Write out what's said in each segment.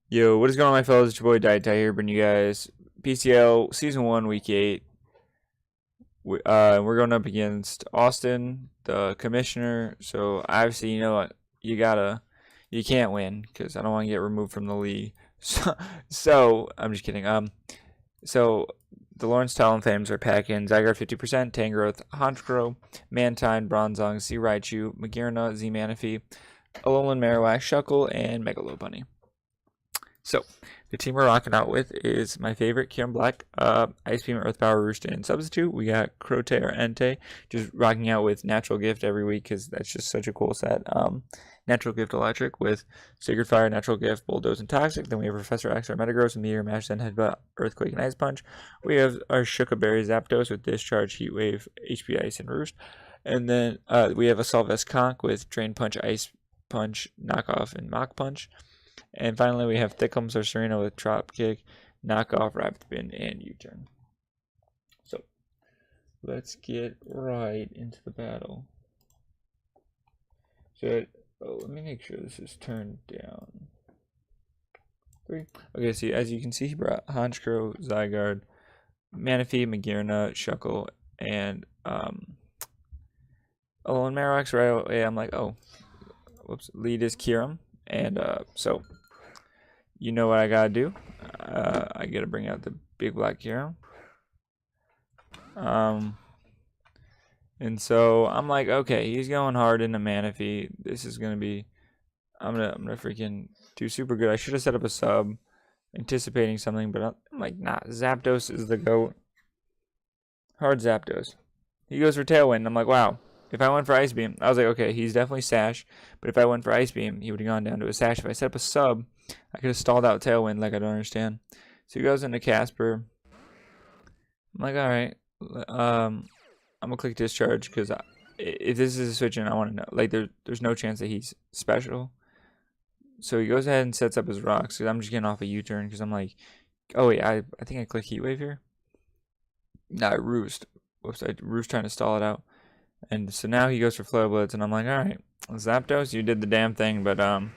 Yo, what is going on, my fellas? It's your boy DyeItTight here, bringing you guys PCL Season 1, Week 8. We're going up against Austin, the commissioner. So, obviously, you know what? You can't win, because I don't want to get removed from the league. So I'm just kidding. So, the Lawrence Talonflames are packing Zygarde 50%, Tangrowth, Honchkrow, Mantine, Bronzong, C. Raichu, Magearna, Z. Manaphy, Alolan Marowak, Shuckle, and Megalobunny. So, the team we're rocking out with is my favorite, Kieran Black, Ice Beam, Earth Power, Roost, and Substitute. We got Crote or Entei, just rocking out with Natural Gift every week because that's just such a cool set. Natural Gift Electric with Sacred Fire, Natural Gift, Bulldoze, and Toxic. Then we have Professor X, our Metagross, Meteor, Mash, Zen, Headbutt, Earthquake, and Ice Punch. We have our Shuka Berry Zapdos with Discharge, Heat Wave, HP Ice, and Roost. And then we have a Solvest Conch with Drain Punch, Ice Punch, Knockoff, and Mach Punch. And finally, we have Thickums or Serena with Drop Kick, Knockoff, Rapid Spin, and U-Turn. So, let's get right into the battle. So, let me make sure this is turned down. 3. Okay, so as you can see, he brought Honchkrow, Zygarde, Manaphy, Magearna, Shuckle, and Alolan Marowak. Right away, I'm like, oh, whoops, lead is Kieran. And so, you know what I gotta do. I gotta bring out the big black hero. And so I'm like, okay, he's going hard into Manaphy. This is gonna be, I'm gonna freaking do super good. I should have set up a sub, anticipating something, but I'm like, nah. Zapdos is the GOAT. Hard Zapdos. He goes for Tailwind. I'm like, wow. If I went for Ice Beam, I was like, okay, he's definitely Sash. But if I went for Ice Beam, he would have gone down to a Sash. If I set up a sub, I could have stalled out Tailwind. Like, I don't understand. So he goes into Casper. I'm like, all right. I'm gonna click Discharge because if this is a switch in, I want to know. Like, there's no chance that he's special. So he goes ahead and sets up his rocks. Cause I'm just getting off a U-turn because I'm like, oh wait, I think I click Heat Wave here. Nah, Roost. Whoops, Roost trying to stall it out. And so now he goes for Flare Blitz, and I'm like, all right, Zapdos, you did the damn thing, but now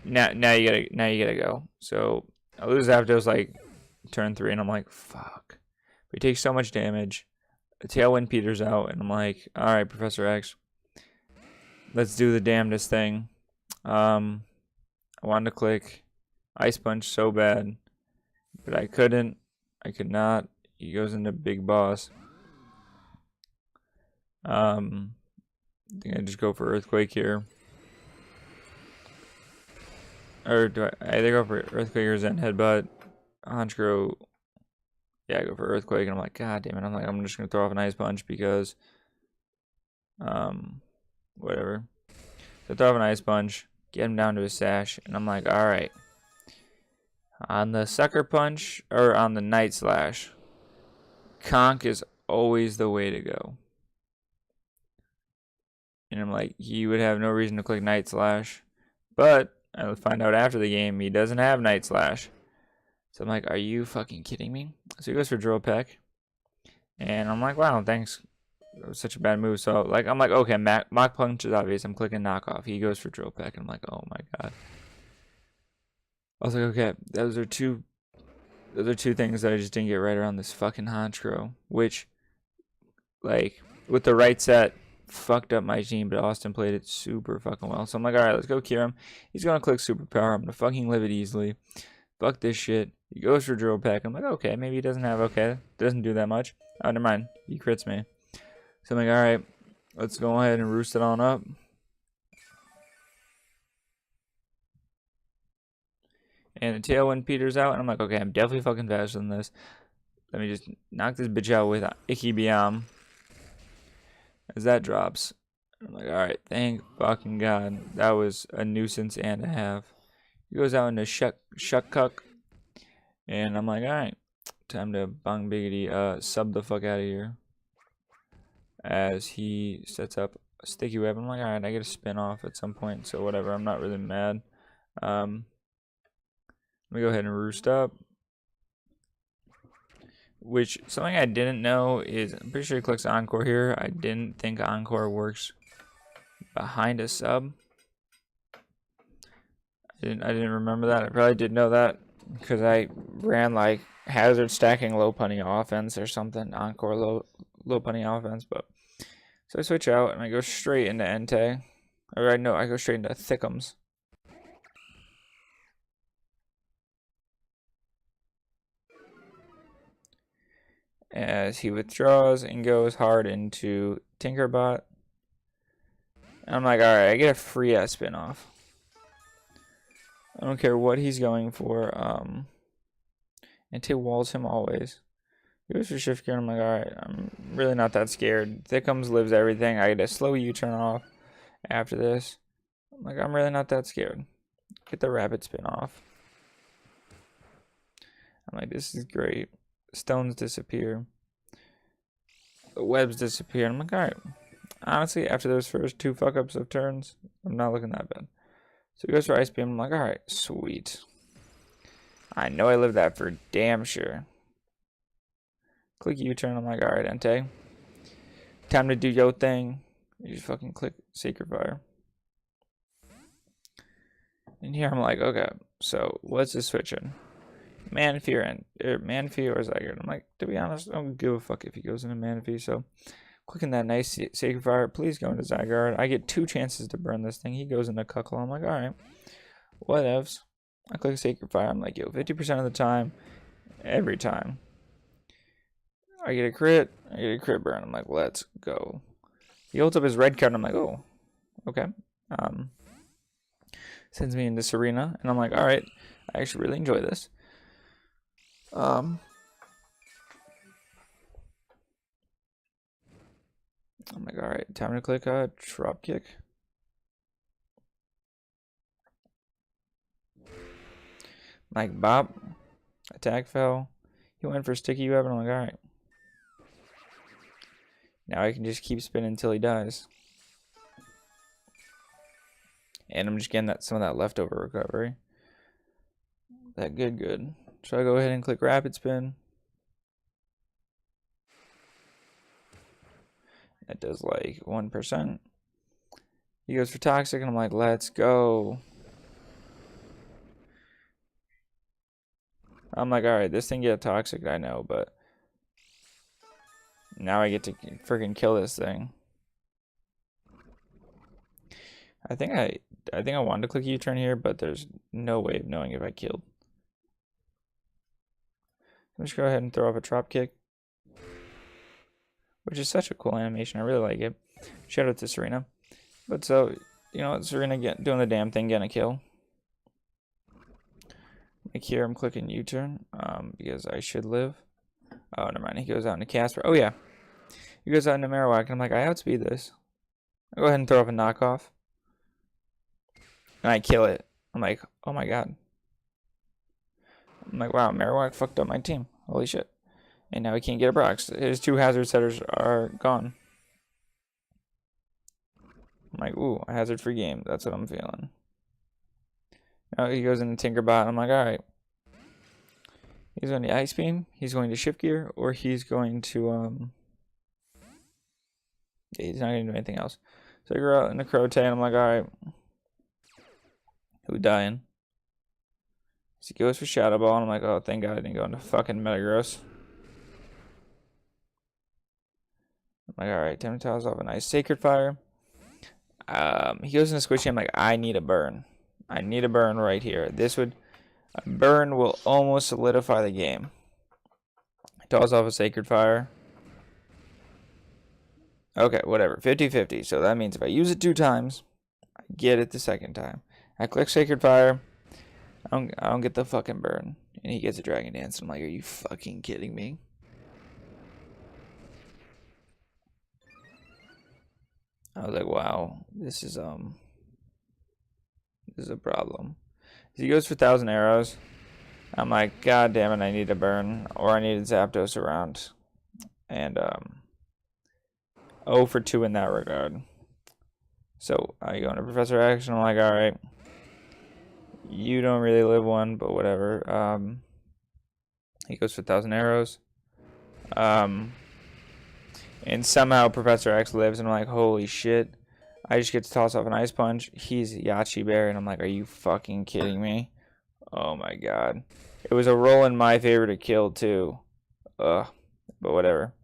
you gotta go. So I lose Zapdos like turn 3, and I'm like, fuck. But he takes so much damage. The Tailwind peters out, and I'm like, all right, Professor X, let's do the damnedest thing. I wanted to click Ice Punch so bad, but I couldn't. I could not. He goes into Big Boss. I think I just go for Earthquake here. Or do I either go for Earthquake or Zen Headbutt? Honchkrow. Yeah, I go for Earthquake, and I'm like, god damn it. I'm like, I'm just gonna throw off an Ice Punch because whatever. So I throw off an Ice Punch, get him down to a Sash, and I'm like, alright. On the Sucker Punch, or on the Night Slash, Conch is always the way to go. And I'm like, he would have no reason to click Night Slash. But I would find out after the game he doesn't have Night Slash. So I'm like, are you fucking kidding me? So he goes for Drill Peck. And I'm like, wow, thanks. That was such a bad move. So like, I'm like, okay, Mach Punch is obvious. I'm clicking Knockoff. He goes for Drill Peck. And I'm like, oh my god. I was like, okay, those are two things that I just didn't get right around this fucking Honchkrow. Which, like, with the right set, fucked up my team, but Austin played it super fucking well. So I'm like, alright, let's go Kieran. He's gonna click Superpower. I'm gonna fucking live it easily. Fuck this shit. He goes for Drill Peck. I'm like, okay, maybe he doesn't have doesn't do that much. Oh, never mind. He crits me. So I'm like, alright, let's go ahead and roost it on up. And the Tailwind peters out, and I'm like, okay, I'm definitely fucking faster than this. Let me just knock this bitch out with Icky Biam. As that drops. I'm like, alright, thank fucking god. That was a nuisance and a half. He goes out into Shuck. And I'm like, alright, time to bong biggity sub the fuck out of here. As he sets up a Sticky Web. I'm like, alright, I get a spin off at some point, so whatever, I'm not really mad. Let me go ahead and roost up. Which, something I didn't know is, I'm pretty sure he clicks Encore here. I didn't think Encore works behind a sub. I didn't remember that. I probably did know that because I ran like hazard stacking low punny offense or something, encore low punny offense. But so I switch out and I go straight into Entei. Or I go straight into Thickums. As he withdraws and goes hard into Tinkerbot. And I'm like, alright, I get a free S spin off. I don't care what he's going for. Entei walls him always. He goes for shift gear and I'm like, alright, I'm really not that scared. Thickums lives everything. I get a slow U-turn off after this. I'm like, I'm really not that scared. Get the rapid spin off. I'm like, this is great. Stones disappear. The webs disappear. I'm like, alright. Honestly, after those first 2 fuck-ups of turns, I'm not looking that bad. So he goes for Ice Beam. I'm like, alright, sweet. I know I lived that for damn sure. Click U-turn. I'm like, alright, Entei. Time to do your thing. You just fucking click Sacred Fire. And here I'm like, okay, so what's this switching? Manaphy or Zygarde. I'm like, to be honest, I don't give a fuck if he goes into Manaphy. So clicking that nice Sacred Fire, please go into Zygarde. I get 2 chances to burn this thing. He goes into Cuckle. I'm like, alright, whatevs. I click Sacred Fire. I'm like, yo, 50% of the time, every time. I get a crit burn. I'm like, let's go. He holds up his red card. And I'm like, oh, okay. Sends me into Serena, and I'm like, alright, I actually really enjoy this. I'm like, alright, time to click drop kick. Like, bop. Attack fell. He went for sticky web, and I'm like, alright. Now I can just keep spinning until he dies. And I'm just getting some of that leftover recovery. That good. So I go ahead and click rapid spin. That does like 1%. He goes for toxic, and I'm like, let's go. I'm like, alright, this thing get toxic, I know, but now I get to freaking kill this thing. I think I wanted to click U-turn here, but there's no way of knowing if I killed. I'm just go ahead and throw off a drop kick, which is such a cool animation. I really like it. Shout out to Serena. But so, you know, Serena doing the damn thing, getting a kill. Like here, I'm clicking U-turn because I should live. Oh, never mind. He goes out into Casper. Oh, yeah. He goes out into Marowak, and I'm like, I outspeed this. I go ahead and throw off a knockoff. And I kill it. I'm like, oh my god. I'm like, wow, Marowak fucked up my team. Holy shit. And now he can't get a Brox. His 2 hazard setters are gone. I'm like, ooh, a hazard free game. That's what I'm feeling. Now he goes into Tinkerbot. I'm like, alright. He's going to Ice Beam. He's going to Shift Gear. Or he's going to, yeah, he's not going to do anything else. So I go out into Crote, and I'm like, alright. Who dying? So he goes for Shadow Ball, and I'm like, oh, thank God I didn't go into fucking Metagross. I'm like, alright, time to toss off a nice Sacred Fire. He goes into Squishy. I'm like, I need a burn. I need a burn right here. A burn will almost solidify the game. Toss off a Sacred Fire. Okay, whatever. 50-50. So that means if I use it 2 times, I get it the second time. I click Sacred Fire. I don't get the fucking burn. And he gets a Dragon Dance. I'm like, are you fucking kidding me? I was like, wow, this is a problem. So he goes for 1,000 arrows. I'm like, god damn it, I need a burn, or I need a Zapdos around. And 0 for 2 in that regard. So I go into Professor X, and I'm like, alright. You don't really live one, but whatever. He goes for 1,000 arrows. And somehow Professor X lives, and I'm like, holy shit. I just get to toss off an ice punch. He's Yachi Bear, and I'm like, are you fucking kidding me? Oh my god. It was a roll in my favor to kill too. Ugh. But whatever.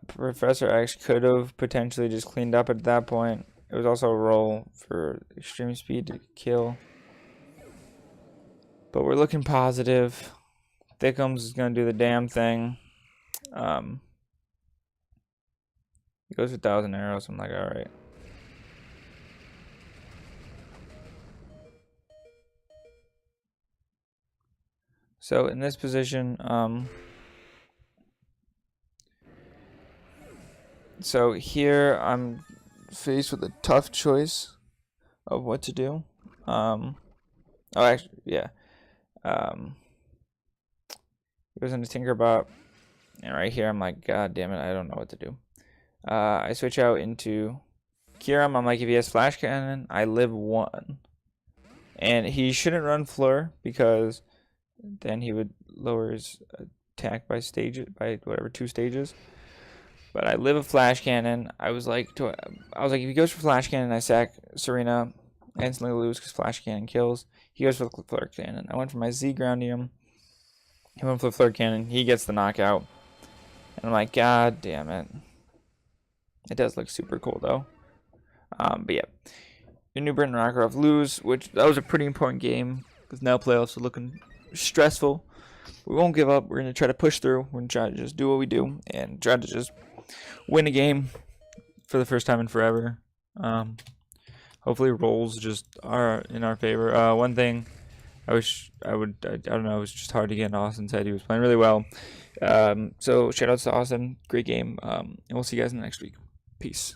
Professor X could have potentially just cleaned up at that point. It was also a roll for extreme speed to kill. But we're looking positive. Thickums is going to do the damn thing. He goes for 1,000 arrows. I'm like, alright. So in this position, so here I'm faced with a tough choice of what to do. Oh, actually, yeah. He goes into Tinkerbot, and right here I'm like, God damn it, I don't know what to do. I switch out into Kiram. I'm like, if he has Flash Cannon, I live 1. And he shouldn't run Fleur because then he would lower his attack by 2 stages. But I live a Flash Cannon. I was like, if he goes for Flash Cannon, I sack Serena, I instantly lose because Flash Cannon kills. He goes for the Fleur Cannon. I went for my Z Groundium. He went for the Fleur Cannon. He gets the knockout. And I'm like, God damn it. It does look super cool though. But yeah, your new Britain Rockruff lose, which that was a pretty important game because now playoffs are looking stressful. We won't give up. We're gonna try to push through. We're gonna try to just do what we do and try to just win a game for the first time in forever. Hopefully rolls just are in our favor. One thing I wish I don't know, it was just hard to get in Austin's head. He was playing really well. So shout outs to Austin, great game. And we'll see you guys in the next week. Peace.